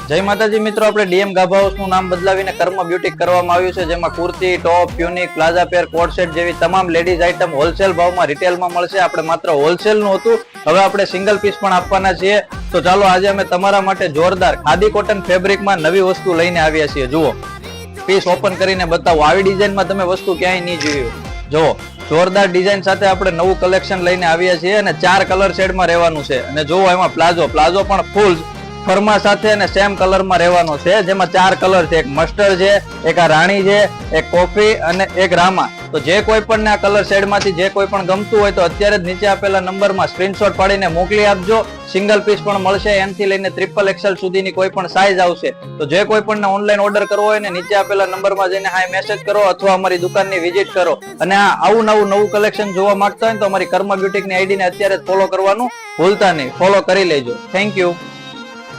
જય માતાજી મિત્રો, આપણે ડીએમ ગાભા હાઉસ નું નામ બદલાવીને કર્મ બ્યુટીક કરવામાં આવ્યું છે, જેમાં kurti, top, unique, palazzo pair, coat set જેવી તમામ લેડીઝ આઇટમ હોલસેલ ભાવમાં રિટેલમાં મળશે. આપણે માત્ર હોલસેલ નું હતું, હવે આપણે સિંગલ પીસ પણ આપવાના છીએ. તો ચાલો આજે અમે તમારા માટે જોરદાર ખાદી કોટન ફેબ્રિકમાં નવી વસ્તુ લઈને આવ્યા છીએ. જુઓ, પીસ ઓપન કરીને બતાવો. આવી ડિઝાઇનમાં તમે વસ્તુ ક્યાંય નહીં જોયું. જુઓ, જોરદાર ડિઝાઇન સાથે આપણે નવું કલેક્શન લઈને આવ્યા છીએ અને 4 કલર શેડમાં રહેવાનું છે. અને જુઓ, એમાં પ્લાઝો પણ ફૂલ ફર્મા સાથે અને સેમ કલરમાં રહેવાનો છે, જેમાં 4 કલર છે. એક મસ્ટર્ડ છે, એક આ રાણી છે, એક કોફી અને એક રામા. તો જે કોઈ પણ આ કલર શેડમાંથી જે કોઈ પણ ગમતું હોય તો અત્યારે જ નીચે આપેલા નંબરમાં સ્ક્રીનશોટ પાડીને મોકલી આપજો. સિંગલ પીસ પણ મળશે, M થી લઈને XXL સુધીની કોઈ પણ સાઈઝ આવશે. તો જે કોઈ પણ ઓનલાઈન ઓર્ડર કરવો હોય ને નીચે આપેલા નંબરમાં જઈને હાય મેસેજ કરો અથવા અમારી દુકાનની વિઝિટ કરો. અને આવું નવું કલેક્શન જોવા માંગતા હોય તો અમારી કર્મ બ્યુટીકની આઈડીને અત્યારે જ ફોલો કરવાનું ભૂલતા નહીં. ફોલો કરી લેજો. Thank you.